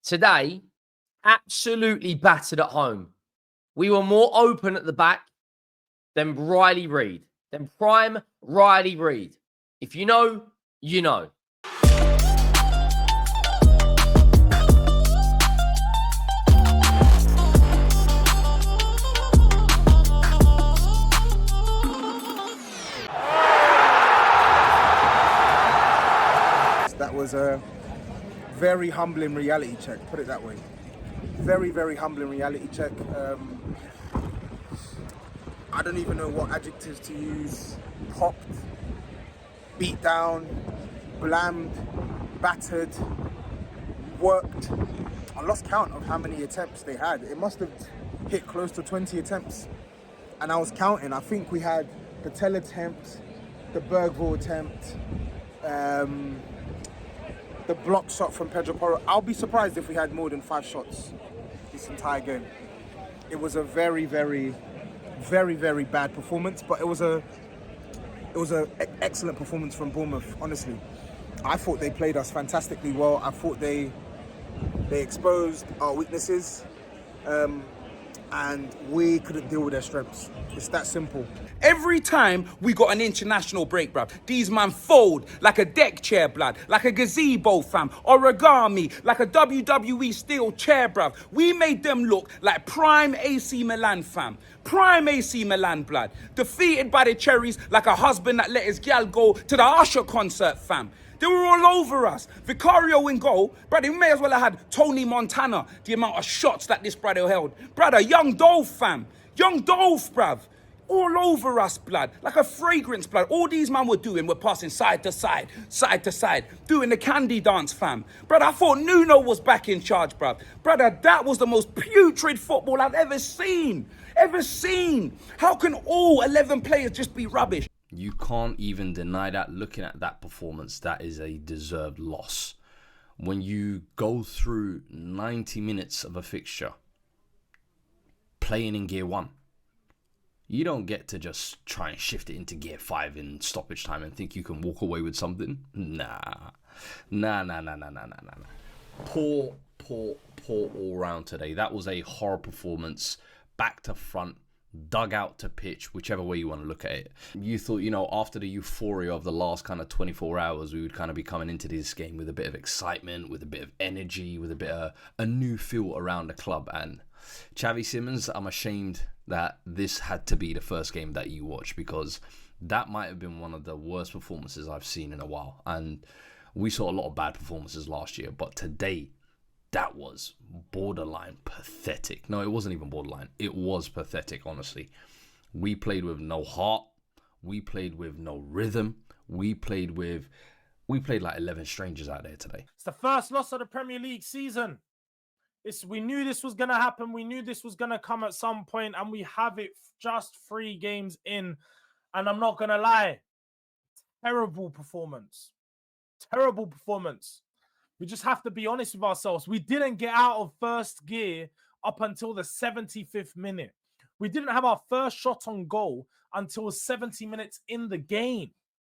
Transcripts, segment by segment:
Today, absolutely battered at home. We were more open at the back than Riley Reid, than prime Riley Reid. If you know, you know. That was a very humbling reality check, put it that way. Very, very humbling reality check. I don't even know what adjectives to use. Popped, beat down, blamed, battered, worked. I lost count of how many attempts they had. It must have hit close to 20 attempts. And I was counting. I think we had the Tell attempt, the Bergvall attempt, the block shot from Pedro Porro. I'll be surprised if we had more than 5 shots this entire game. It was a very, very, very, very bad performance, but it was a excellent performance from Bournemouth, honestly. I thought they played us fantastically well. I thought they exposed our weaknesses, and we couldn't deal with their strengths. It's that simple. Every time we got an international break, bruv, these man fold like a deck chair, blood, like a gazebo, fam, origami, like a WWE steel chair, bruv. We made them look like prime AC Milan, fam. Prime AC Milan, blood. Defeated by the Cherries like a husband that let his gal go to the Usher concert, fam. They were all over us. Vicario in goal. Brother, we may as well have had Tony Montana, the amount of shots that this brother held. Brother, young Dolph, fam. Young Dolph, bruv. All over us, blood. Like a fragrance, blood. All these men were doing were passing side to side, doing the candy dance, fam. Brother, I thought Nuno was back in charge, bruv. Brother, that was the most putrid football I've ever seen. How can all 11 players just be rubbish? You can't even deny that. Looking at that performance, that is a deserved loss. When you go through 90 minutes of a fixture, playing in gear 1, you don't get to just try and shift it into gear 5 in stoppage time and think you can walk away with something. Nah. Poor all round today. That was a horror performance, back to front, dugout to pitch, whichever way you want to look at it. You thought, after the euphoria of the last kind of 24 hours, we would kind of be coming into this game with a bit of excitement, with a bit of energy, with a bit of a new feel around the club. And Xavi Simons, I'm ashamed that this had to be the first game that you watched, because that might have been one of the worst performances I've seen in a while. And we saw a lot of bad performances last year, but today, that was borderline pathetic. No, it wasn't even borderline. It was pathetic, honestly. We played with no heart. We played with no rhythm. We played like 11 strangers out there today. It's the first loss of the Premier League season. We knew this was going to happen. We knew this was going to come at some point, and we have it just 3 games in. And I'm not going to lie. Terrible performance. Terrible performance. We just have to be honest with ourselves. We didn't get out of first gear up until the 75th minute. We didn't have our first shot on goal until 70 minutes in the game.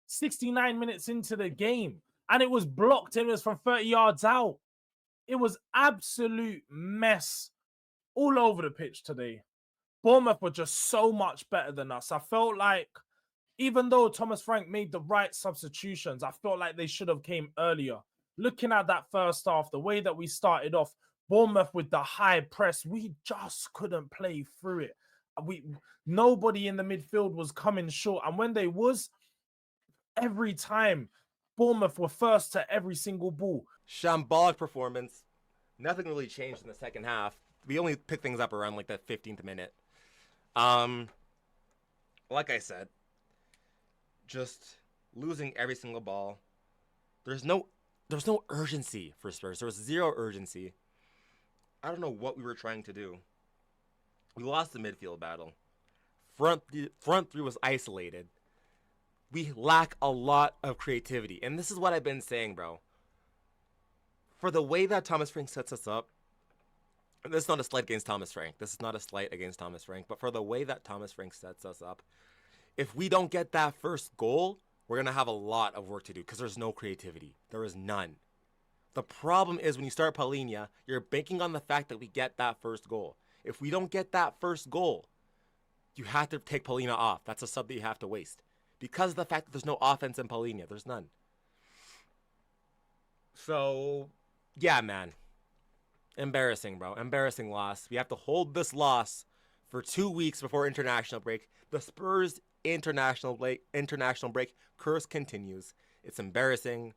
69 minutes into the game. And it was blocked. It was from 30 yards out. It was absolute mess all over the pitch today. Bournemouth were just so much better than us. I felt like, even though Thomas Frank made the right substitutions, I felt like they should have came earlier. Looking at that first half, the way that we started off, Bournemouth with the high press, we just couldn't play through it. Nobody in the midfield was coming short. And when they was, every time, Bournemouth were first to every single ball. Shambolic performance. Nothing really changed in the second half. We only picked things up around like the 15th minute. Like I said, just losing every single ball. There's no urgency for Spurs. There was zero urgency. I don't know what we were trying to do. We lost the midfield battle. Front three was isolated. We lack a lot of creativity. And this is what I've been saying, bro. For the way that Thomas Frank sets us up, and this is not a slight against Thomas Frank. This is not a slight against Thomas Frank. But for the way that Thomas Frank sets us up, if we don't get that first goal, we're going to have a lot of work to do because there's no creativity. There is none. The problem is when you start Palhinha, you're banking on the fact that we get that first goal. If we don't get that first goal, you have to take Palhinha off. That's a sub that you have to waste. Because of the fact that there's no offense in Palhinha. There's none. So, yeah, man. Embarrassing, bro. Embarrassing loss. We have to hold this loss for 2 weeks before international break. The Spurs international break curse continues. It's embarrassing.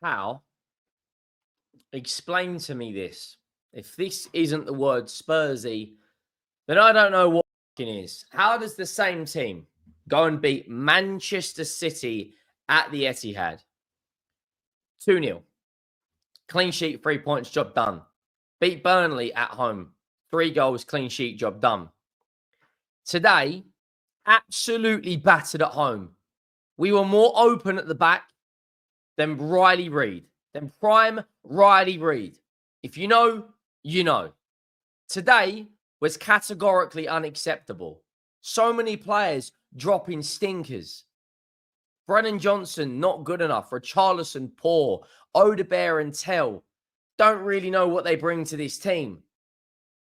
How? Explain to me this. If this isn't the word Spursy, then I don't know what is. How does the same team go and beat Manchester City at the Etihad? 2-0. Clean sheet, 3 points, job done. Beat Burnley at home. 3 goals, clean sheet, job done. Today, absolutely battered at home. We were more open at the back than Riley Reid, than prime Riley Reid. If you know, you know. Today was categorically unacceptable. So many players dropping stinkers. Brennan Johnson, not good enough. Richarlison, poor. Odebear and Tell don't really know what they bring to this team.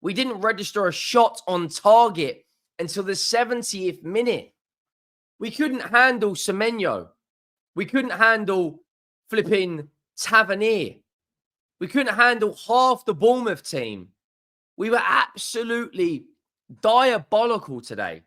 We didn't register a shot on target until the 70th minute. We couldn't handle Semenyo. We couldn't handle flipping Tavernier. We couldn't handle half the Bournemouth team. We were absolutely diabolical today.